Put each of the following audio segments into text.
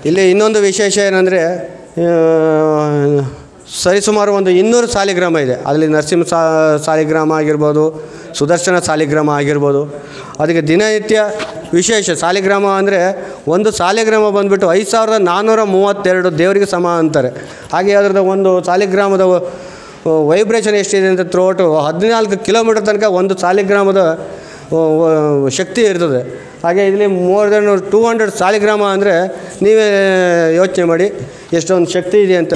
ಇಲ್ಲಿ ಇನ್ನೊಂದು ವಿಶೇಷ ಏನಂದರೆ ಸರಿಸುಮಾರು ಒಂದು 200 ಸಾಲಿಗ್ರಾಮ ಇದೆ. ಅದರಲ್ಲಿ ನರಸಿಂಹ ಸಾಲಿಗ್ರಾಮ ಆಗಿರ್ಬೋದು, ಸುದರ್ಶನ ಸಾಲಿಗ್ರಾಮ ಆಗಿರ್ಬೋದು. ಅದಕ್ಕೆ ದಿನನಿತ್ಯ ವಿಶೇಷ ಸಾಲಿಗ್ರಾಮ ಅಂದರೆ ಒಂದು ಸಾಲಿಗ್ರಾಮ ಬಂದುಬಿಟ್ಟು 5432 ದೇವರಿಗೆ ಸಮ ಅಂತಾರೆ. ಹಾಗೆ ಅದರದ ಒಂದು ಸಾಲಿಗ್ರಾಮದ ವೈಬ್ರೇಷನ್ ಎಷ್ಟಿದೆ ಅಂತ ಥ್ರೋಟು 14 ಕಿಲೋಮೀಟರ್ ತನಕ ಒಂದು ಸಾಲಿಗ್ರಾಮದ ಶಕ್ತಿ ಇರ್ತದೆ. ಹಾಗೆ ಇಲ್ಲಿ ಮೋರ್ ದೆನ್ 200 ಸಾಲಿಗ್ರಾಮ ಅಂದರೆ ನೀವೇ ಯೋಚನೆ ಮಾಡಿ ಎಷ್ಟೊಂದು ಶಕ್ತಿ ಇದೆ ಅಂತ.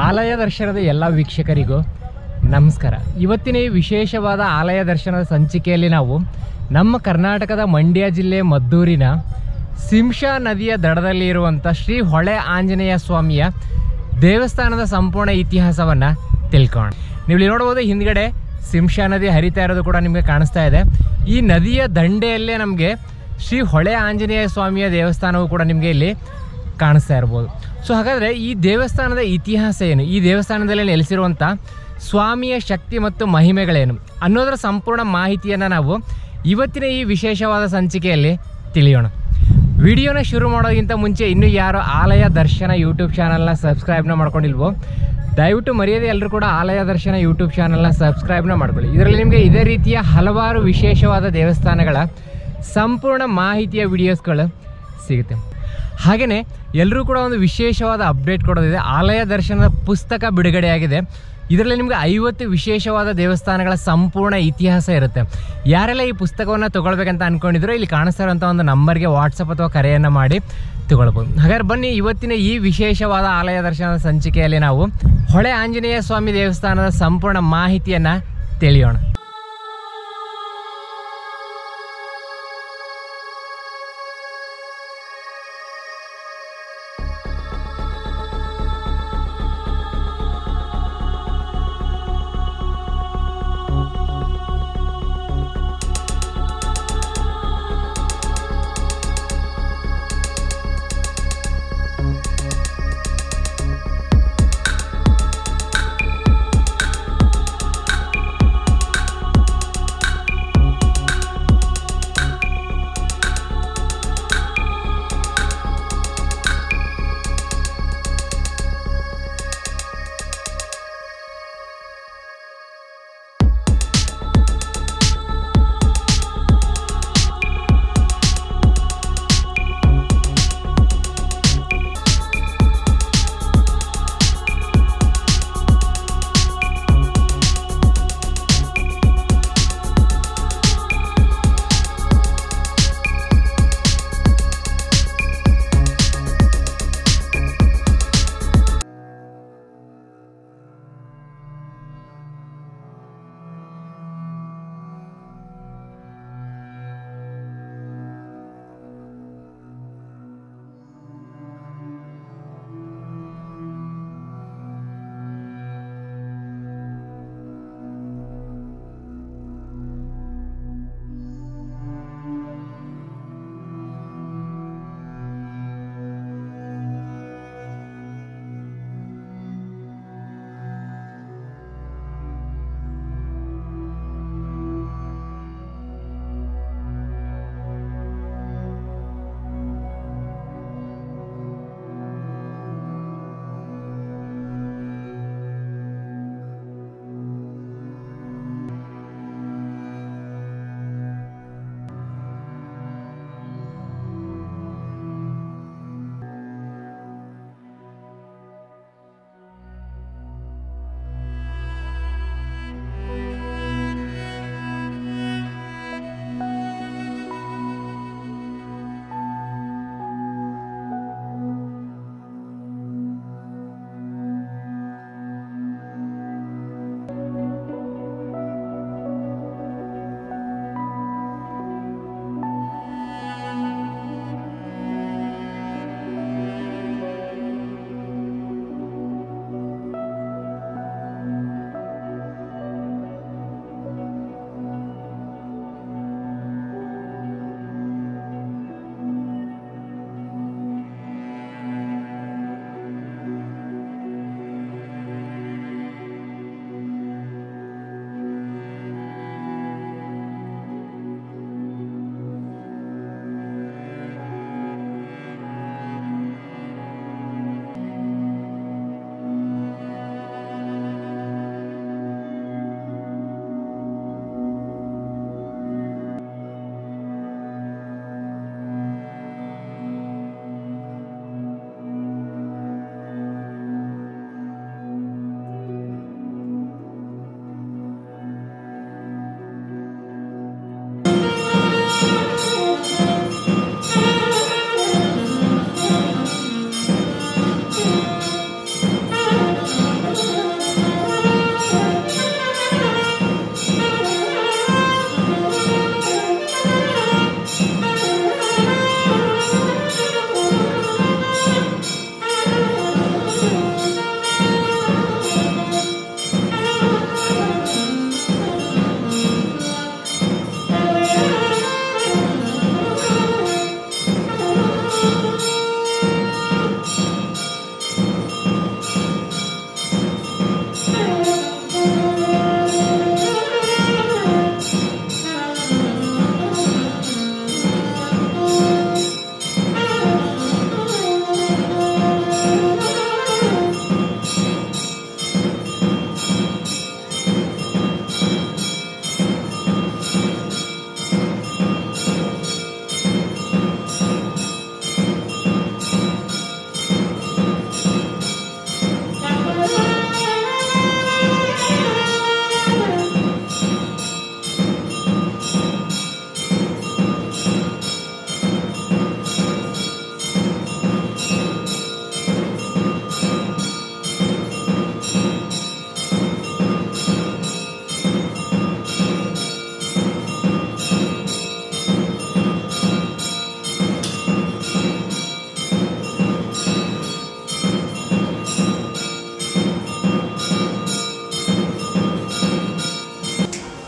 ಆಲಯ ದರ್ಶನದ ಎಲ್ಲ ವೀಕ್ಷಕರಿಗೂ ನಮಸ್ಕಾರ. ಇವತ್ತಿನ ಈ ವಿಶೇಷವಾದ ಆಲಯ ದರ್ಶನದ ಸಂಚಿಕೆಯಲ್ಲಿ ನಾವು ನಮ್ಮ ಕರ್ನಾಟಕದ ಮಂಡ್ಯ ಜಿಲ್ಲೆ ಮದ್ದೂರಿನ ಸಿಂಶಾ ನದಿಯ ದಡದಲ್ಲಿ ಇರುವಂಥ ಶ್ರೀ ಹೊಳೆ ಆಂಜನೇಯ ಸ್ವಾಮಿಯ ದೇವಸ್ಥಾನದ ಸಂಪೂರ್ಣ ಇತಿಹಾಸವನ್ನು ತಿಳ್ಕೊಳ್ಳೋಣ. ನೀವು ಇಲ್ಲಿ ನೋಡ್ಬೋದು, ಹಿಂದ್ಗಡೆ ಸಿಂಶಾ ನದಿ ಹರಿತಾ ಇರೋದು ಕೂಡ ನಿಮಗೆ ಕಾಣಿಸ್ತಾ ಇದೆ. ಈ ನದಿಯ ದಂಡೆಯಲ್ಲೇ ನಮಗೆ ಶ್ರೀ ಹೊಳೆ ಆಂಜನೇಯ ಸ್ವಾಮಿಯ ದೇವಸ್ಥಾನವೂ ಕೂಡ ನಿಮಗೆ ಇಲ್ಲಿ ಕಾಣಿಸ್ತಾ ಇರ್ಬೋದು. ಸೊ ಹಾಗಾದರೆ ಈ ದೇವಸ್ಥಾನದ ಇತಿಹಾಸ ಏನು, ಈ ದೇವಸ್ಥಾನದಲ್ಲಿ ನೆಲೆಸಿರುವಂಥ ಸ್ವಾಮಿಯ ಶಕ್ತಿ ಮತ್ತು ಮಹಿಮೆಗಳೇನು ಅನ್ನೋದರ ಸಂಪೂರ್ಣ ಮಾಹಿತಿಯನ್ನು ನಾವು ಇವತ್ತಿನ ಈ ವಿಶೇಷವಾದ ಸಂಚಿಕೆಯಲ್ಲಿ ತಿಳಿಯೋಣ. ವಿಡಿಯೋನ ಶುರು ಮಾಡೋದಕ್ಕಿಂತ ಮುಂಚೆ ಇನ್ನೂ ಯಾರು ಆಲಯ ದರ್ಶನ ಯೂಟ್ಯೂಬ್ ಚಾನಲ್ನ ಸಬ್ಸ್ಕ್ರೈಬ್ನ ಮಾಡ್ಕೊಂಡಿಲ್ವೋ ದಯವಿಟ್ಟು ಮರೆಯದೆ ಎಲ್ಲರೂ ಕೂಡ ಆಲಯ ದರ್ಶನ ಯೂಟ್ಯೂಬ್ ಚಾನಲ್ನ ಸಬ್ಸ್ಕ್ರೈಬ್ನ ಮಾಡ್ಕೊಳ್ಳಿ. ಇದರಲ್ಲಿ ನಿಮಗೆ ಇದೇ ರೀತಿಯ ಹಲವಾರು ವಿಶೇಷವಾದ ದೇವಸ್ಥಾನಗಳ ಸಂಪೂರ್ಣ ಮಾಹಿತಿಯ ವಿಡಿಯೋಸ್ಗಳು ಸಿಗುತ್ತೆ. ಹಾಗೆಯೇ ಎಲ್ಲರೂ ಕೂಡ ಒಂದು ವಿಶೇಷವಾದ ಅಪ್ಡೇಟ್ ಕೊಡೋದಿದೆ. ಆಲಯ ದರ್ಶನದ ಪುಸ್ತಕ ಬಿಡುಗಡೆಯಾಗಿದೆ. ಇದರಲ್ಲಿ ನಿಮಗೆ 50 ವಿಶೇಷವಾದ ದೇವಸ್ಥಾನಗಳ ಸಂಪೂರ್ಣ ಇತಿಹಾಸ ಇರುತ್ತೆ. ಯಾರೆಲ್ಲ ಈ ಪುಸ್ತಕವನ್ನು ತೊಗೊಳ್ಬೇಕಂತ ಅಂದ್ಕೊಂಡಿದ್ರು ಇಲ್ಲಿ ಕಾಣಿಸ್ತಾ ಇರೋಂಥ ಒಂದು ನಂಬರ್ಗೆ ವಾಟ್ಸಪ್ ಅಥವಾ ಕರೆಯನ್ನು ಮಾಡಿ ತಗೊಳ್ಬೋದು. ಹಾಗಾದ್ರೆ ಬನ್ನಿ, ಇವತ್ತಿನ ಈ ವಿಶೇಷವಾದ ಆಲಯ ದರ್ಶನದ ಸಂಚಿಕೆಯಲ್ಲಿ ನಾವು ಹೊಳೆ ಆಂಜನೇಯ ಸ್ವಾಮಿ ದೇವಸ್ಥಾನದ ಸಂಪೂರ್ಣ ಮಾಹಿತಿಯನ್ನು ತಿಳಿಯೋಣ.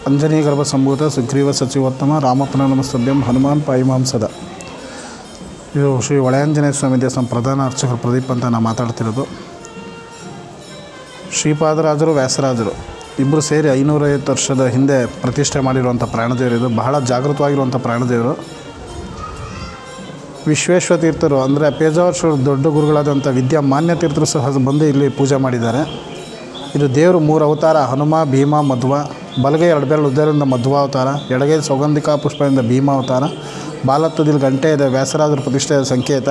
ಅಂಜನೇಯ ಗರ್ಭ ಸಂಭೂತ ಸುಗ್ರೀವ ಸಚಿವೋತ್ತಮ ರಾಮಪನ ನಮಸ್ತಭ್ಯಂ ಹನುಮಾನ್ ಪಾಯಿಮಾಂ ಸದಾ. ಇದು ಶ್ರೀ ಹೊಳೆಯಾಂಜನೇಯ ಸ್ವಾಮಿ ದೇವಸ್ಥಾನ ಪ್ರಧಾನ ಅರ್ಚಕರು ಪ್ರದೀಪ್ ಅಂತ ನಾನು ಮಾತಾಡ್ತಿರೋದು. ಶ್ರೀಪಾದರಾಜರು ವ್ಯಾಸರಾಜರು ಇಬ್ಬರು ಸೇರಿ 550 ವರ್ಷದ ಹಿಂದೆ ಪ್ರತಿಷ್ಠೆ ಮಾಡಿರುವಂಥ ಪ್ರಾಣದೇವರು. ಇದು ಬಹಳ ಜಾಗೃತವಾಗಿರುವಂಥ ಪ್ರಾಣದೇವರು. ವಿಶ್ವೇಶ್ವರ ತೀರ್ಥರು ಅಂದರೆ ಪೇಜಾವರ ದೊಡ್ಡ ಗುರುಗಳಾದಂಥ ವಿದ್ಯಾಮಾನ್ಯ ತೀರ್ಥರು ಸಹ ಬಂದು ಇಲ್ಲಿ ಪೂಜೆ ಮಾಡಿದ್ದಾರೆ. ಇದು ದೇವರು 3 ಅವತಾರ: ಹನುಮ, ಭೀಮ, ಮಧ್ವ. ಬಲಗೈ 2 ಬೆರಳು ಉದ್ದರಿಂದ ಮಧ್ವ ಅವತಾರ, ಎಡಗೈ ಸೌಗಂಧಿಕಾ ಪುಷ್ಪದಿಂದ ಭೀಮ ಅವತಾರ, ಬಾಲತ್ವದಲ್ಲಿ ಗಂಟೆ ಇದೆ, ವ್ಯಾಸರಾಜರ ಪ್ರತಿಷ್ಠೆಯ ಸಂಕೇತ.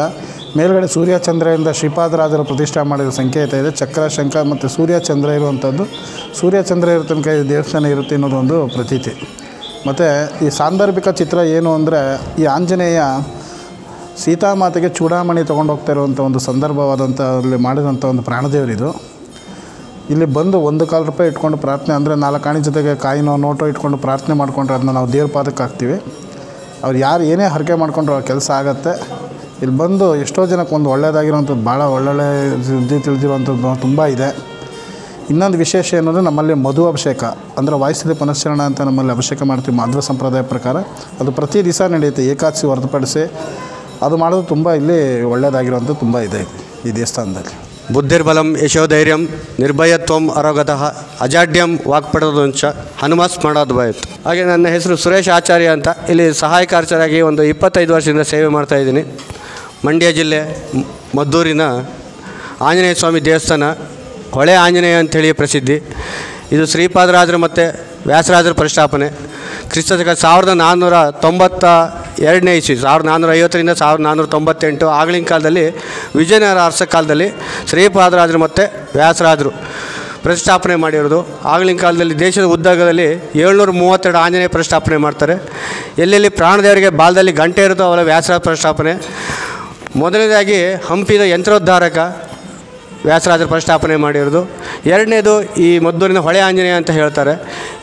ಮೇಲ್ಗಡೆ ಸೂರ್ಯಚಂದ್ರದಿಂದ ಶ್ರೀಪಾದರಾಜರ ಪ್ರತಿಷ್ಠೆ ಮಾಡಿರೋ ಸಂಕೇತ ಇದೆ. ಚಕ್ರ, ಶಂಖ ಮತ್ತು ಸೂರ್ಯಚಂದ್ರ ಇರುವಂಥದ್ದು. ಸೂರ್ಯಚಂದ್ರ ಇರೋ ತನಕ ಈ ದೇವಸ್ಥಾನ ಇರುತ್ತೆ ಅನ್ನೋದೊಂದು ಪ್ರತೀತಿ. ಮತ್ತು ಈ ಸಾಂದರ್ಭಿಕ ಚಿತ್ರ ಏನು ಅಂದರೆ, ಈ ಆಂಜನೇಯ ಸೀತಾಮಾತೆಗೆ ಚೂಡಾಮಣಿ ತೊಗೊಂಡು ಹೋಗ್ತಾ ಇರುವಂಥ ಒಂದು ಸಂದರ್ಭವಾದಂಥ ಅಲ್ಲಿ ಮಾಡಿದಂಥ ಒಂದು ಪ್ರಾಣದೇವರಿದು. ಇಲ್ಲಿ ಬಂದು 1 ಕಾಲು ರೂಪಾಯಿ ಇಟ್ಕೊಂಡು ಪ್ರಾರ್ಥನೆ, ಅಂದರೆ 4 ಆಣೆ ಜೊತೆಗೆ ಕಾಯಿನೋ ನೋಟೋ ಇಟ್ಕೊಂಡು ಪ್ರಾರ್ಥನೆ ಮಾಡಿಕೊಂಡ್ರೆ ಅದನ್ನ ನಾವು ದೇವ್ರ ಪಾದಕ್ಕೆ ಹಾಕ್ತೀವಿ. ಅವ್ರು ಯಾರು ಏನೇ ಹರಕೆ ಮಾಡಿಕೊಂಡ್ರು ಅವ್ರ ಕೆಲಸ ಆಗುತ್ತೆ. ಇಲ್ಲಿ ಬಂದು ಎಷ್ಟೋ ಜನಕ್ಕೆ ಒಂದು ಒಳ್ಳೆಯದಾಗಿರೋವಂಥದ್ದು, ಭಾಳ ಒಳ್ಳೊಳ್ಳೆ ಸುದ್ದಿ ತಿಳಿದಿರುವಂಥದ್ದು ತುಂಬ ಇದೆ. ಇನ್ನೊಂದು ವಿಶೇಷ ಏನಂದರೆ, ನಮ್ಮಲ್ಲಿ ಮಧು ಅಭಿಷೇಕ ಅಂದರೆ ವಾಯುಸ್ಥಿತಿ ಪುನಶ್ಚರಣ ಅಂತ ನಮ್ಮಲ್ಲಿ ಅಭಿಷೇಕ ಮಾಡ್ತೀವಿ ಮಾಧ್ವ ಸಂಪ್ರದಾಯ ಪ್ರಕಾರ. ಅದು ಪ್ರತಿ ದಿವಸ ನಡೆಯುತ್ತೆ, ಏಕಾದಶಿ ಹೊರತುಪಡಿಸಿ. ಅದು ಮಾಡೋದು ತುಂಬ ಇಲ್ಲಿ ಒಳ್ಳೆಯದಾಗಿರುವಂಥದ್ದು ತುಂಬ ಇದೆ ಈ ದೇವಸ್ಥಾನದಲ್ಲಿ. ಬುದ್ಧಿರ್ಬಲಂ ಯಶೋಧೈರ್ಯಂ ನಿರ್ಭಯತ್ವಂ ಅರೋಗತಃ ಅಜಾಡ್ಯಂ ವಾಕ್ಪಡೋದಂಚ ಹನುಮಸ್ಮರಣೋದ್ಭಯತ್. ಹಾಗೆ ನನ್ನ ಹೆಸರು ಸುರೇಶ್ ಆಚಾರ್ಯ ಅಂತ. ಇಲ್ಲಿ ಸಹಾಯಕ ಆಚಾರ್ಯರಾಗಿ ಒಂದು 25 ವರ್ಷದಿಂದ ಸೇವೆ ಮಾಡ್ತಾಯಿದ್ದೀನಿ. ಮಂಡ್ಯ ಜಿಲ್ಲೆ ಮದ್ದೂರಿನ ಆಂಜನೇಯ ಸ್ವಾಮಿ ದೇವಸ್ಥಾನ ಹೊಳೆ ಆಂಜನೇಯ ಅಂಥೇಳಿ ಪ್ರಸಿದ್ಧಿ. ಇದು ಶ್ರೀಪಾದರಾಜರು ಮತ್ತು ವ್ಯಾಸರಾಜರ ಪ್ರತಿಷ್ಠಾಪನೆ. ಕ್ರಿಸ್ತಶಕ 1492ನೇ ಇಸ್ವಿ, 1450ರಿಂದ 1498 ಆಗಿನ ಕಾಲದಲ್ಲಿ ವಿಜಯನಗರ ಅರಸ ಕಾಲದಲ್ಲಿ ಶ್ರೀಪಾದರಾಜರು ಮತ್ತು ವ್ಯಾಸರಾಜರು ಪ್ರತಿಷ್ಠಾಪನೆ ಮಾಡಿರೋದು. ಆಗಿನ ಕಾಲದಲ್ಲಿ ದೇಶದ ಉದ್ದಗದಲ್ಲಿ 732 ಆಂಜನೇಯ ಪ್ರತಿಷ್ಠಾಪನೆ ಮಾಡ್ತಾರೆ. ಎಲ್ಲೆಲ್ಲಿ ಪ್ರಾಣದೇವರಿಗೆ ಬಾಲದಲ್ಲಿ ಗಂಟೆ ಇರುತ್ತೋ ಅವರ ವ್ಯಾಸರಾಜ ಪ್ರತಿಷ್ಠಾಪನೆ. ಮೊದಲನೇದಾಗಿ ಹಂಪಿದ ಯಂತ್ರೋದ್ಧಾರಕ ವ್ಯಾಸರಾಜರ ಪ್ರತಿಷ್ಠಾಪನೆ ಮಾಡಿರೋದು. ಎರಡನೇದು ಈ ಮದ್ದೂರಿನ ಹೊಳೆ ಆಂಜನೇಯ ಅಂತ ಹೇಳ್ತಾರೆ.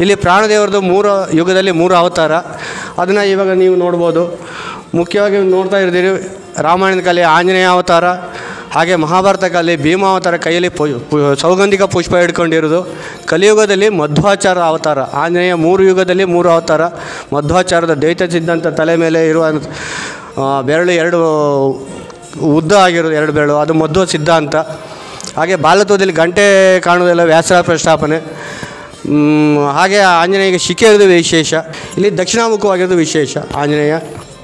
ಇಲ್ಲಿ ಪ್ರಾಣದೇವರದು 3 ಯುಗದಲ್ಲಿ 3 ಅವತಾರ. ಅದನ್ನು ಇವಾಗ ನೀವು ನೋಡ್ಬೋದು. ಮುಖ್ಯವಾಗಿ ನೋಡ್ತಾ ಇರ್ತೀರಿ, ರಾಮಾಯಣದ ಕಾಲದಲ್ಲಿ ಆಂಜನೇಯ ಅವತಾರ, ಹಾಗೆ ಮಹಾಭಾರತ ಕಾಲದಲ್ಲಿ ಭೀಮಾವತಾರ, ಕೈಯಲ್ಲಿ ಸೌಗಂಧಿಕ ಪುಷ್ಪ ಹಿಡ್ಕೊಂಡಿರೋದು. ಕಲಿಯುಗದಲ್ಲಿ ಮಧ್ವಾಚಾರ ಅವತಾರ. ಆಂಜನೇಯ 3 ಯುಗದಲ್ಲಿ 3 ಅವತಾರ. ಮಧ್ವಾಚಾರದ ದ್ವೈತ ಸಿದ್ಧಾಂತ ತಲೆ ಮೇಲೆ ಇರುವ ಬೆರಳು 2 ಉದ್ದ ಆಗಿರೋದು 2 ಬೆರಳು, ಅದು ಮಧ್ವ ಸಿದ್ಧಾಂತ. ಹಾಗೆ ಬಾಲತ್ವದಲ್ಲಿ ಗಂಟೆ ಕಾಣೋದೆಲ್ಲ ವ್ಯಾಸರಾಜ ಪ್ರತಿಷ್ಠಾಪನೆ. ಹಾಗೆ ಆಂಜನೇಯಗೆ ಶಿಖೆ ಇರೋದು ವಿಶೇಷ. ಇಲ್ಲಿ ದಕ್ಷಿಣಾಮುಖವಾಗಿರೋದು ವಿಶೇಷ ಆಂಜನೇಯ.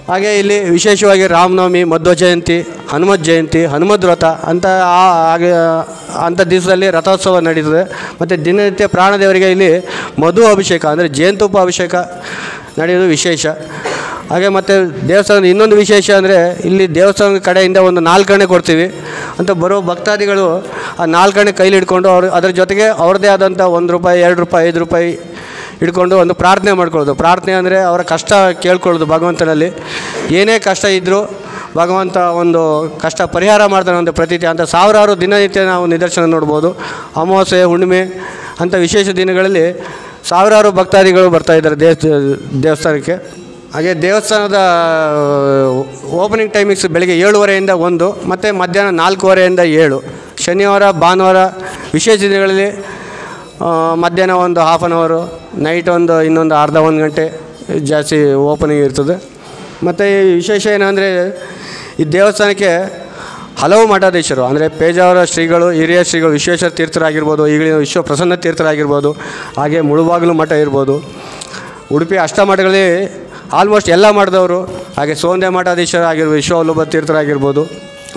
ಹಾಗೆ ಇಲ್ಲಿ ವಿಶೇಷವಾಗಿ ರಾಮನವಮಿ, ಮಧ್ವ ಜಯಂತಿ, ಹನುಮತ್ ಜಯಂತಿ, ಹನುಮದ್ ವ್ರತ ಅಂತ ಹಾಗೆ ಅಂಥ ದಿವಸದಲ್ಲಿ ರಥೋತ್ಸವ ನಡೀತದೆ. ಮತ್ತು ದಿನನಿತ್ಯ ಪ್ರಾಣದೇವರಿಗೆ ಇಲ್ಲಿ ಮಧು ಅಭಿಷೇಕ ಅಂದರೆ ಜೇನುತುಪ್ಪ ಅಭಿಷೇಕ ನಡೆಯೋದು ವಿಶೇಷ. ಹಾಗೆ ಮತ್ತು ದೇವಸ್ಥಾನದ ಇನ್ನೊಂದು ವಿಶೇಷ ಅಂದರೆ, ಇಲ್ಲಿ ದೇವಸ್ಥಾನದ ಕಡೆಯಿಂದ ಒಂದು 4 ಆಣೆ ಕೊಡ್ತೀವಿ ಅಂತ ಬರೋ ಭಕ್ತಾದಿಗಳು ಆ 4 ಆಣೆ ಕೈಲಿ ಹಿಡ್ಕೊಂಡು ಅದರ ಜೊತೆಗೆ ಅವ್ರದ್ದೇ ಆದಂಥ 1 ರೂಪಾಯಿ, 2 ರೂಪಾಯಿ, 5 ರೂಪಾಯಿ ಹಿಡ್ಕೊಂಡು ಒಂದು ಪ್ರಾರ್ಥನೆ ಮಾಡ್ಕೊಳ್ಳೋದು. ಪ್ರಾರ್ಥನೆ ಅಂದರೆ ಅವರ ಕಷ್ಟ ಕೇಳ್ಕೊಳ್ಳೋದು ಭಗವಂತನಲ್ಲಿ. ಏನೇ ಕಷ್ಟ ಇದ್ದರೂ ಭಗವಂತ ಒಂದು ಕಷ್ಟ ಪರಿಹಾರ ಮಾಡ್ತಾನೆ ಒಂದು ಪ್ರತೀತಿ ಅಂತ ಸಾವಿರಾರು ದಿನನಿತ್ಯ ನಾವು ನಿದರ್ಶನ ನೋಡ್ಬೋದು. ಅಮಾವಾಸ್ಯೆ, ಹುಣ್ಣಿಮೆ ಅಂಥ ವಿಶೇಷ ದಿನಗಳಲ್ಲಿ ಸಾವಿರಾರು ಭಕ್ತಾದಿಗಳು ಬರ್ತಾಯಿದ್ದಾರೆ ದೇವಸ್ಥಾನಕ್ಕೆ. ಹಾಗೆ ದೇವಸ್ಥಾನದ ಓಪನಿಂಗ್ ಟೈಮಿಂಗ್ಸ್ ಬೆಳಗ್ಗೆ 7:30ಯಿಂದ 1 ಮತ್ತು ಮಧ್ಯಾಹ್ನ 4:15ಯಿಂದ 7. ಶನಿವಾರ, ಭಾನುವಾರ ವಿಶೇಷ ದಿನಗಳಲ್ಲಿ ಮಧ್ಯಾಹ್ನ ಒಂದು ಹಾಫ್ ಆನ್ ಅವರು, ನೈಟ್ ಇನ್ನೊಂದು ಅರ್ಧ 1 ಗಂಟೆ ಜಾಸ್ತಿ ಓಪನಿಂಗ್ ಇರ್ತದೆ. ಮತ್ತು ವಿಶೇಷ ಏನಂದರೆ, ಈ ದೇವಸ್ಥಾನಕ್ಕೆ ಹಲವು ಮಠಾಧೀಶರು ಅಂದರೆ ಪೇಜಾವರ ಶ್ರೀಗಳು, ಹಿರಿಯ ಶ್ರೀಗಳು, ವಿಶ್ವೇಶ್ವರ ತೀರ್ಥರಾಗಿರ್ಬೋದು, ಈಗಿನ ವಿಶ್ವ ಪ್ರಸನ್ನ ತೀರ್ಥರಾಗಿರ್ಬೋದು, ಹಾಗೆ ಮುಳುಬಾಗಿಲು ಮಠ ಇರ್ಬೋದು, ಉಡುಪಿ ಅಷ್ಟಮಠಗಳಲ್ಲಿ ಆಲ್ಮೋಸ್ಟ್ ಎಲ್ಲ ಮಾಡಿದವರು, ಹಾಗೆ ಸೋಂದೆ ಮಠಾಧೀಶರಾಗಿರ್ಬೋದು, ವಿಶ್ವವಲ್ಲಭ ತೀರ್ಥರಾಗಿರ್ಬೋದು,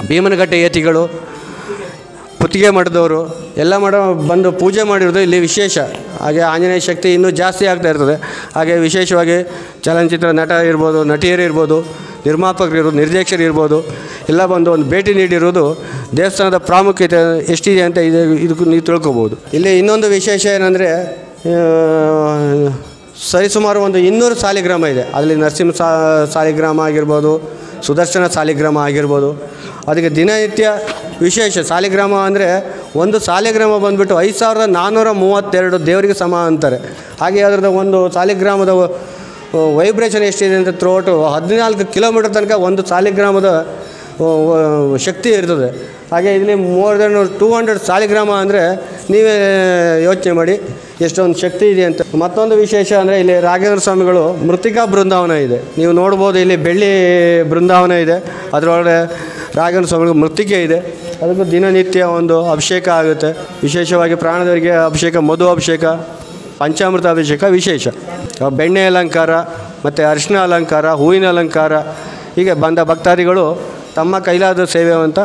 ಭೀಮನಘಟ್ಟ ಯತಿಗಳು, ಪುತ್ತಿಗೆ ಮಠದವರು ಎಲ್ಲ ಬಂದು ಪೂಜೆ ಮಾಡಿರೋದು ಇಲ್ಲಿ ವಿಶೇಷ. ಹಾಗೆ ಆಂಜನೇಯ ಶಕ್ತಿ ಇನ್ನೂ ಜಾಸ್ತಿ ಆಗ್ತಾ ಇರ್ತದೆ. ಹಾಗೆ ವಿಶೇಷವಾಗಿ ಚಲನಚಿತ್ರ ನಟ ಇರ್ಬೋದು, ನಟಿಯರು ಇರ್ಬೋದು, ನಿರ್ಮಾಪಕರು ಇರ್ಬೋದು, ನಿರ್ದೇಶಕರು ಇರ್ಬೋದು, ಎಲ್ಲ ಬಂದು ಒಂದು ಭೇಟಿ ನೀಡಿರೋದು ದೇವಸ್ಥಾನದ ಪ್ರಾಮುಖ್ಯತೆ ಎಷ್ಟಿದೆ ಅಂತ ಇದಕ್ಕೆ ನೀವು ತಿಳ್ಕೊಬೋದು. ಇಲ್ಲಿ ಇನ್ನೊಂದು ವಿಶೇಷ ಏನಂದರೆ, ಸರಿಸುಮಾರು ಒಂದು 200 ಸಾಲಿಗ್ರಾಮ ಇದೆ. ಅದರಲ್ಲಿ ನರಸಿಂಹ ಸಾಲಿಗ್ರಾಮ ಆಗಿರ್ಬೋದು, ಸುದರ್ಶನ ಸಾಲಿಗ್ರಾಮ ಆಗಿರ್ಬೋದು. ಅದಕ್ಕೆ ದಿನನಿತ್ಯ ವಿಶೇಷ. ಸಾಲಿಗ್ರಾಮ ಅಂದರೆ ಒಂದು ಸಾಲಿಗ್ರಾಮ ಬಂದುಬಿಟ್ಟು 5432 ದೇವರಿಗೆ ಸಮ ಅಂತಾರೆ. ಹಾಗೆ ಅದರದ ಒಂದು ಸಾಲಿಗ್ರಾಮದ ವೈಬ್ರೇಷನ್ ಎಷ್ಟಿದೆ ಅಂತ ಥ್ರೋಟು 14 ಕಿಲೋಮೀಟರ್ ತನಕ ಒಂದು ಸಾಲಿಗ್ರಾಮದ ಶಕ್ತಿ ಇರ್ತದೆ. ಹಾಗೆ ಇಲ್ಲಿ ಮೋರ್ ದೆನ್ 200 ಸಾಲಿಗ್ರಾಮ ಅಂದರೆ ನೀವೇ ಯೋಚನೆ ಮಾಡಿ ಎಷ್ಟೊಂದು ಶಕ್ತಿ ಇದೆ ಅಂತ. ಮತ್ತೊಂದು ವಿಶೇಷ ಅಂದರೆ ಇಲ್ಲಿ ರಾಘವೇಂದ್ರ ಸ್ವಾಮಿಗಳು ಮೃತ್ತಿಕಾ ಬೃಂದಾವನ ಇದೆ. ನೀವು ನೋಡ್ಬೋದು, ಇಲ್ಲಿ ಬೆಳ್ಳಿ ಬೃಂದಾವನ ಇದೆ, ಅದರೊಳಗೆ ರಾಘವೇಂದ್ರ ಸ್ವಾಮಿಗಳು ಮೃತ್ತಿಕೆ ಇದೆ. ಅದಕ್ಕೂ ದಿನನಿತ್ಯ ಒಂದು ಅಭಿಷೇಕ ಆಗುತ್ತೆ. ವಿಶೇಷವಾಗಿ ಪ್ರಾಣದವರಿಗೆ ಅಭಿಷೇಕ, ಮಧು ಅಭಿಷೇಕ, ಪಂಚಾಮೃತ ಅಭಿಷೇಕ ವಿಶೇಷ. ಬೆಣ್ಣೆ ಅಲಂಕಾರ ಮತ್ತು ಅರಿಶಿನ ಅಲಂಕಾರ, ಹೂವಿನ ಅಲಂಕಾರ, ಹೀಗೆ ಬಂದ ಭಕ್ತಾದಿಗಳು ತಮ್ಮ ಕೈಲಾದ ಸೇವೆ ಅಂತ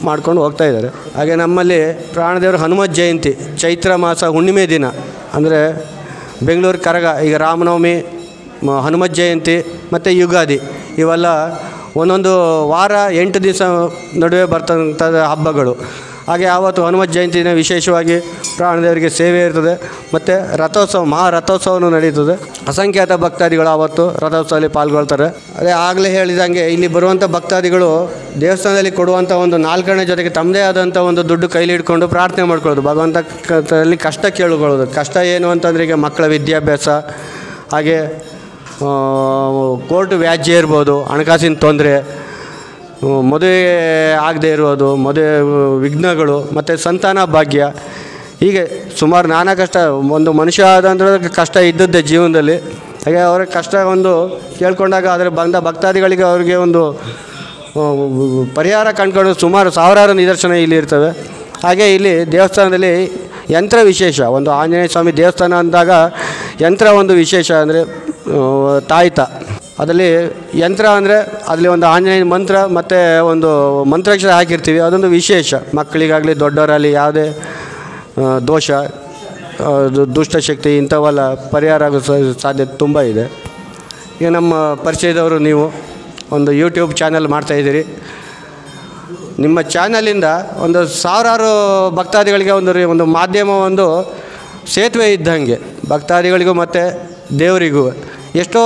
ಮಾಡ್ಕೊಂಡು ಹೋಗ್ತಾ ಇದ್ದಾರೆ. ಹಾಗೆ ನಮ್ಮಲ್ಲಿ ಪ್ರಾಣದೇವರು ಹನುಮತ್ ಜಯಂತಿ ಚೈತ್ರ ಮಾಸ ಹುಣ್ಣಿಮೆ ದಿನ ಅಂದರೆ ಬೆಂಗಳೂರು ಕರಗ, ಈಗ ರಾಮನವಮಿ, ಹನುಮತ್ ಜಯಂತಿ ಮತ್ತು ಯುಗಾದಿ ಇವೆಲ್ಲ ಒಂದೊಂದು ವಾರ 8 ದಿವಸ ನಡುವೆ ಬರ್ತಂಥ ಹಬ್ಬಗಳು. ಹಾಗೆ ಆವತ್ತು ಹನುಮತ್ ಜಯಂತಿ ದಿನ ವಿಶೇಷವಾಗಿ ಪ್ರಾಣದೇವರಿಗೆ ಸೇವೆ ಇರ್ತದೆ. ಮತ್ತು ರಥೋತ್ಸವ, ಮಹಾರಥೋತ್ಸವನೂ ನಡೀತದೆ. ಅಸಂಖ್ಯಾತ ಭಕ್ತಾದಿಗಳು ಆವತ್ತು ರಥೋತ್ಸವದಲ್ಲಿ ಪಾಲ್ಗೊಳ್ತಾರೆ. ಅದೇ ಆಗಲೇ ಹೇಳಿದಂಗೆ ಇಲ್ಲಿ ಬರುವಂಥ ಭಕ್ತಾದಿಗಳು ದೇವಸ್ಥಾನದಲ್ಲಿ ಕೊಡುವಂಥ ಒಂದು 4 ಜೊತೆಗೆ ತಮ್ಮದೇ ಆದಂಥ ಒಂದು ದುಡ್ಡು ಕೈಲಿ ಹಿಡ್ಕೊಂಡು ಪ್ರಾರ್ಥನೆ ಮಾಡ್ಕೊಳ್ಳೋದು, ಭಗವಂತನಲ್ಲಿ ಕಷ್ಟ ಕೇಳಿಕೊಳ್ಳೋದು. ಕಷ್ಟ ಏನು ಅಂತಂದರೆ ಈಗ ಮಕ್ಕಳ ವಿದ್ಯಾಭ್ಯಾಸ, ಹಾಗೆ ಕೋರ್ಟ್ ವ್ಯಾಜ್ಯ ಇರ್ಬೋದು, ಹಣಕಾಸಿನ ತೊಂದರೆ, ಮದುವೆ ಆಗದೆ ಇರೋದು, ಮದುವೆ ವಿಘ್ನಗಳು, ಮತ್ತು ಸಂತಾನ ಭಾಗ್ಯ, ಹೀಗೆ ಸುಮಾರು ನಾನಾ ಕಷ್ಟ. ಒಂದು ಮನುಷ್ಯ ಆದಂದ್ರೆ ಕಷ್ಟ ಇದ್ದದ್ದೇ ಜೀವನದಲ್ಲಿ. ಹಾಗೆ ಅವರ ಕಷ್ಟ ಒಂದು ಕೇಳ್ಕೊಂಡಾಗ ಅದರ ಬಂದ ಭಕ್ತಾದಿಗಳಿಗೆ ಅವರಿಗೆ ಒಂದು ಪರಿಹಾರ ಕಂಡುಕೊಂಡು ಸುಮಾರು ಸಾವಿರಾರು ನಿದರ್ಶನ ಇಲ್ಲಿ ಇರ್ತವೆ. ಹಾಗೆ ಇಲ್ಲಿ ದೇವಸ್ಥಾನದಲ್ಲಿ ಯಂತ್ರ ವಿಶೇಷ. ಒಂದು ಆಂಜನೇಯ ಸ್ವಾಮಿ ದೇವಸ್ಥಾನ ಅಂದಾಗ ಯಂತ್ರ ಒಂದು ವಿಶೇಷ ಅಂದರೆ ತಾಯ್ತ. ಅದರಲ್ಲಿ ಯಂತ್ರ ಅಂದರೆ ಅದರಲ್ಲಿ ಒಂದು ಆಂಜನೇಯ ಮಂತ್ರ ಮತ್ತು ಒಂದು ಮಂತ್ರಾಕ್ಷರ ಹಾಕಿರ್ತೀವಿ, ಅದೊಂದು ವಿಶೇಷ. ಮಕ್ಕಳಿಗಾಗಲಿ ದೊಡ್ಡವರಲ್ಲಿ ಯಾವುದೇ ದೋಷ, ದುಷ್ಟಶಕ್ತಿ ಇಂಥವೆಲ್ಲ ಪರಿಹಾರ ಆಗೋ ಸಾಧ್ಯತೆ ತುಂಬ ಇದೆ. ಈಗ ನಮ್ಮ ಪರಿಚಯದವರು ನೀವು ಒಂದು ಯೂಟ್ಯೂಬ್ ಚಾನಲ್ ಮಾಡ್ತಾಯಿದ್ದೀರಿ. ನಿಮ್ಮ ಚಾನಲಿಂದ ಒಂದು ಸಾವಿರಾರು ಭಕ್ತಾದಿಗಳಿಗೆ ಒಂದು ಮಾಧ್ಯಮ, ಒಂದು ಸೇತುವೆ ಇದ್ದಂಗೆ ಭಕ್ತಾದಿಗಳಿಗೂ ಮತ್ತು ದೇವರಿಗೂ. ಎಷ್ಟೋ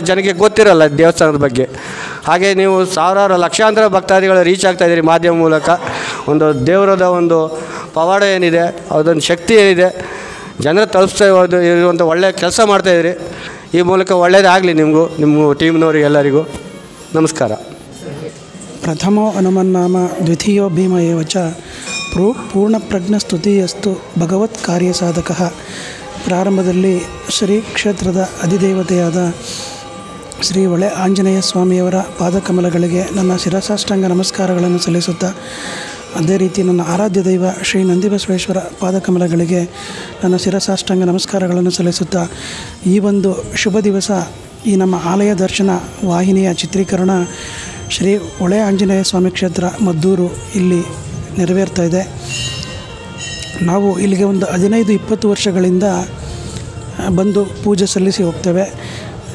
ಜನಕ್ಕೆ ಗೊತ್ತಿರಲ್ಲ ದೇವಸ್ಥಾನದ ಬಗ್ಗೆ. ಹಾಗೆ ನೀವು ಸಾವಿರಾರು ಲಕ್ಷಾಂತರ ಭಕ್ತಾದಿಗಳು ರೀಚ್ ಆಗ್ತಾಯಿದ್ದೀರಿ ಮಾಧ್ಯಮ ಮೂಲಕ. ಒಂದು ದೇವರದ ಒಂದು ಪವಾಡ ಏನಿದೆ, ಅದೊಂದು ಶಕ್ತಿ ಏನಿದೆ, ಜನರ ತಲುಪಿಸ್ತಾ ಇರುವಂಥ ಒಳ್ಳೆಯ ಕೆಲಸ ಮಾಡ್ತಾಯಿದ್ದೀರಿ. ಈ ಮೂಲಕ ಒಳ್ಳೆಯದಾಗಲಿ ನಿಮಗೂ, ನಿಮ್ಮ ಟೀಮ್ನವ್ರಿಗೆ ಎಲ್ಲರಿಗೂ ನಮಸ್ಕಾರ. ಪ್ರಥಮೋ ಹನುಮನ್ನಾಮ ದ್ವಿತೀಯೋ ಭೀಮ ಏವ ಚ ಪೂರ್ಣಪ್ರಜ್ಞಸ್ತುತಿಯಸ್ತು ಭಗವತ್ ಕಾರ್ಯಸಾಧಕ. ಪ್ರಾರಂಭದಲ್ಲಿ ಶ್ರೀ ಕ್ಷೇತ್ರದ ಅಧಿದೇವತೆಯಾದ ಶ್ರೀ ಹೊಳೆ ಆಂಜನೇಯ ಸ್ವಾಮಿಯವರ ಪಾದಕಮಲಗಳಿಗೆ ನನ್ನ ಶಿರಸಾಷ್ಟಾಂಗ ನಮಸ್ಕಾರಗಳನ್ನು ಸಲ್ಲಿಸುತ್ತಾ, ಅದೇ ರೀತಿ ನನ್ನ ಆರಾಧ್ಯ ದೈವ ಶ್ರೀ ನಂದಿಬಸವೇಶ್ವರ ಪಾದಕಮಲಗಳಿಗೆ ನನ್ನ ಶಿರಸಾಷ್ಟಾಂಗ ನಮಸ್ಕಾರಗಳನ್ನು ಸಲ್ಲಿಸುತ್ತಾ, ಈ ಒಂದು ಶುಭ ದಿವಸ ಈ ನಮ್ಮ ಆಲಯ ದರ್ಶನ ವಾಹಿನಿಯ ಚಿತ್ರೀಕರಣ ಶ್ರೀ ಹೊಳೆ ಆಂಜನೇಯ ಸ್ವಾಮಿ ಕ್ಷೇತ್ರ ಮದ್ದೂರು ಇಲ್ಲಿ ನೆರವೇರ್ತಾ ಇದೆ. ನಾವು ಇಲ್ಲಿಗೆ ಒಂದು 15-20 ವರ್ಷಗಳಿಂದ ಬಂದು ಪೂಜೆ ಸಲ್ಲಿಸಿ ಹೋಗ್ತೇವೆ.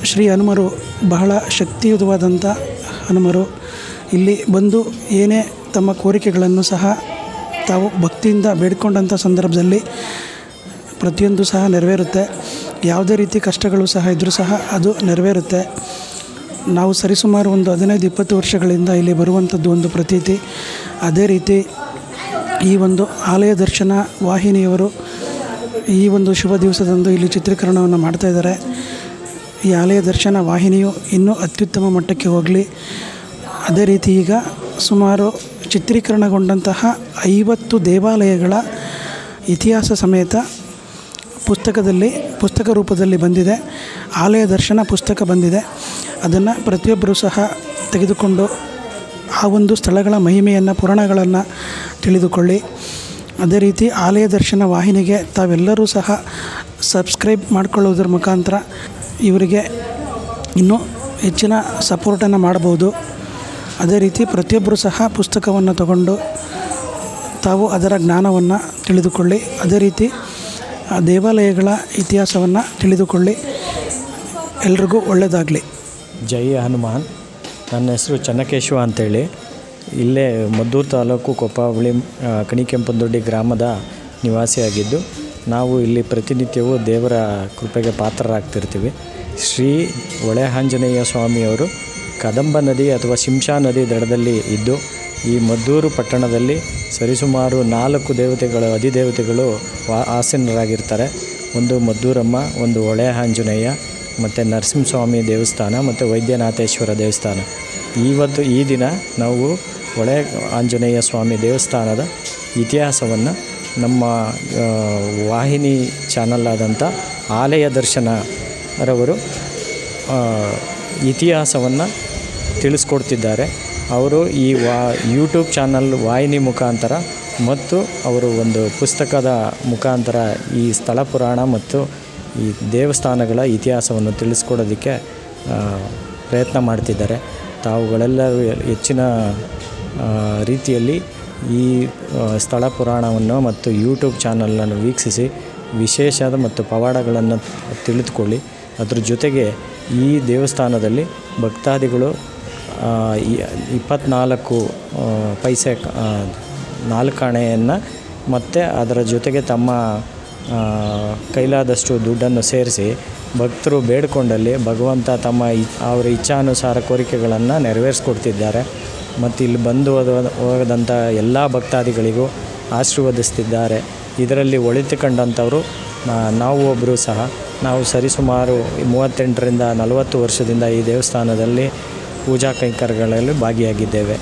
ಶ್ರೀ ಹನುಮರು ಬಹಳ ಶಕ್ತಿಯುತವಾದಂಥ ಹನುಮರು. ಇಲ್ಲಿ ಬಂದು ಏನೇ ತಮ್ಮ ಕೋರಿಕೆಗಳನ್ನು ಸಹ ತಾವು ಭಕ್ತಿಯಿಂದ ಬೇಡಿಕೊಂಡಂಥ ಸಂದರ್ಭದಲ್ಲಿ ಪ್ರತಿಯೊಂದು ಸಹ ನೆರವೇರುತ್ತೆ. ಯಾವುದೇ ರೀತಿ ಕಷ್ಟಗಳು ಸಹ ಇದ್ದರೂ ಸಹ ಅದು ನೆರವೇರುತ್ತೆ. ನಾವು ಸರಿಸುಮಾರು ಒಂದು 15-20 ವರ್ಷಗಳಿಂದ ಇಲ್ಲಿ ಬರುವಂಥದ್ದು ಒಂದು ಪ್ರತೀತಿ. ಅದೇ ರೀತಿ ಈ ಒಂದು ಆಲಯ ದರ್ಶನ ವಾಹಿನಿಯವರು ಈ ಒಂದು ಶುಭ ದಿವಸದಂದು ಇಲ್ಲಿ ಚಿತ್ರೀಕರಣವನ್ನು ಮಾಡ್ತಾಯಿದ್ದಾರೆ. ಈ ಆಲಯ ದರ್ಶನ ವಾಹಿನಿಯು ಇನ್ನೂ ಅತ್ಯುತ್ತಮ ಮಟ್ಟಕ್ಕೆ ಹೋಗಲಿ. ಅದೇ ರೀತಿ ಈಗ ಸುಮಾರು ಚಿತ್ರೀಕರಣಗೊಂಡಂತಹ 50 ದೇವಾಲಯಗಳ ಇತಿಹಾಸ ಸಮೇತ ಪುಸ್ತಕ ರೂಪದಲ್ಲಿ ಬಂದಿದೆ. ಆಲಯ ದರ್ಶನ ಪುಸ್ತಕ ಬಂದಿದೆ. ಅದನ್ನು ಪ್ರತಿಯೊಬ್ಬರೂ ಸಹ ತೆಗೆದುಕೊಂಡು ಆ ಒಂದು ಸ್ಥಳಗಳ ಮಹಿಮೆಯನ್ನು, ಪುರಾಣಗಳನ್ನು ತಿಳಿದುಕೊಳ್ಳಿ. ಅದೇ ರೀತಿ ಆಲಯ ದರ್ಶನ ವಾಹಿನಿಗೆ ತಾವೆಲ್ಲರೂ ಸಹ ಸಬ್ಸ್ಕ್ರೈಬ್ ಮಾಡಿಕೊಳ್ಳುವುದರ ಮುಖಾಂತರ ಇವರಿಗೆ ಇನ್ನೂ ಹೆಚ್ಚಿನ ಸಪೋರ್ಟನ್ನು ಮಾಡಬಹುದು. ಅದೇ ರೀತಿ ಪ್ರತಿಯೊಬ್ಬರೂ ಸಹ ಪುಸ್ತಕವನ್ನು ತಗೊಂಡು ತಾವು ಅದರ ಜ್ಞಾನವನ್ನು ತಿಳಿದುಕೊಳ್ಳಿ. ಅದೇ ರೀತಿ ದೇವಾಲಯಗಳ ಇತಿಹಾಸವನ್ನು ತಿಳಿದುಕೊಳ್ಳಿ. ಎಲ್ರಿಗೂ ಒಳ್ಳೆಯದಾಗಲಿ. ಜೈ ಹನುಮಾನ್. ನನ್ನ ಹೆಸರು ಚನ್ನಕೇಶವ ಅಂತೇಳಿ, ಇಲ್ಲೇ ಮದ್ದೂರು ತಾಲೂಕು ಕೊಪ್ಪ ಬಳಿ ಕಣಿಕೆಂಪನದೊಡ್ಡಿ ಗ್ರಾಮದ ನಿವಾಸಿಯಾಗಿದ್ದು, ನಾವು ಇಲ್ಲಿ ಪ್ರತಿನಿತ್ಯವೂ ದೇವರ ಕೃಪೆಗೆ ಪಾತ್ರರಾಗ್ತಿರ್ತೀವಿ. ಶ್ರೀ ಹೊಳೆ ಆಂಜನೇಯ ಸ್ವಾಮಿಯವರು ಕದಂಬ ನದಿ ಅಥವಾ ಶಿಂಷಾ ನದಿ ದಡದಲ್ಲಿ ಇದ್ದು, ಈ ಮದ್ದೂರು ಪಟ್ಟಣದಲ್ಲಿ ಸರಿಸುಮಾರು 4 ದೇವತೆಗಳು, ಅಧಿದೇವತೆಗಳು ಆಸೀನರಾಗಿರ್ತಾರೆ. ಒಂದು ಮದ್ದೂರಮ್ಮ, ಒಂದು ಹೊಳೆ ಆಂಜನೇಯ, ಮತ್ತು ನರಸಿಂಹಸ್ವಾಮಿ ದೇವಸ್ಥಾನ ಮತ್ತು ವೈದ್ಯನಾಥೇಶ್ವರ ದೇವಸ್ಥಾನ. ಈ ದಿನ ನಾವು ಹೊಳೆ ಆಂಜನೇಯ ಸ್ವಾಮಿ ದೇವಸ್ಥಾನದ ಇತಿಹಾಸವನ್ನು ನಮ್ಮ ವಾಹಿನಿ ಚಾನಲ್ ಆದಂಥ ಆಲಯ ದರ್ಶನರವರು ಇತಿಹಾಸವನ್ನು ತಿಳಿಸ್ಕೊಡ್ತಿದ್ದಾರೆ. ಅವರು ಈ ಯೂಟ್ಯೂಬ್ ಚಾನಲ್ ವಾಹಿನಿ ಮುಖಾಂತರ ಮತ್ತು ಅವರು ಒಂದು ಪುಸ್ತಕದ ಮುಖಾಂತರ ಈ ಸ್ಥಳ ಪುರಾಣ ಮತ್ತು ಈ ದೇವಸ್ಥಾನಗಳ ಇತಿಹಾಸವನ್ನು ತಿಳಿಸ್ಕೊಡೋದಕ್ಕೆ ಪ್ರಯತ್ನ ಮಾಡ್ತಿದ್ದಾರೆ. ತಾವುಗಳೆಲ್ಲರೂ ಹೆಚ್ಚಿನ ರೀತಿಯಲ್ಲಿ ಈ ಸ್ಥಳ ಪುರಾಣವನ್ನು ಮತ್ತು ಯೂಟ್ಯೂಬ್ ಚಾನಲನ್ನು ವೀಕ್ಷಿಸಿ ವಿಶೇಷದ ಮತ್ತು ಪವಾಡಗಳನ್ನು ತಿಳಿದುಕೊಳ್ಳಿ. ಅದ್ರ ಜೊತೆಗೆ ಈ ದೇವಸ್ಥಾನದಲ್ಲಿ ಭಕ್ತಾದಿಗಳು 24 ಪೈಸೆ 4 ಆಣೆಯನ್ನು ಮತ್ತು ಅದರ ಜೊತೆಗೆ ತಮ್ಮ ಕೈಲಾದಷ್ಟು ದುಡ್ಡನ್ನು ಸೇರಿಸಿ ಭಕ್ತರು ಬೇಡಿಕೊಂಡಲ್ಲಿ ಭಗವಂತ ತಮ್ಮ ಅವರ ಇಚ್ಛಾನುಸಾರ ಕೋರಿಕೆಗಳನ್ನು ನೆರವೇರಿಸ್ಕೊಡ್ತಿದ್ದಾರೆ. ಮತ್ತು ಇಲ್ಲಿ ಬಂದು ಹೋದಂಥ ಎಲ್ಲ ಭಕ್ತಾದಿಗಳಿಗೂ ಆಶೀರ್ವದಿಸ್ತಿದ್ದಾರೆ. ಇದರಲ್ಲಿ ಒಳಿತು ಕಂಡಂಥವರು ನಾವು ಒಬ್ಬರು ಸಹ. ನಾವು ಸರಿಸುಮಾರು 38ರಿಂದ 40 ವರ್ಷದಿಂದ ಈ ದೇವಸ್ಥಾನದಲ್ಲಿ ಪೂಜಾ ಕೈಂಕರ್ಯಗಳಲ್ಲಿ ಭಾಗಿಯಾಗಿದ್ದೇವೆ.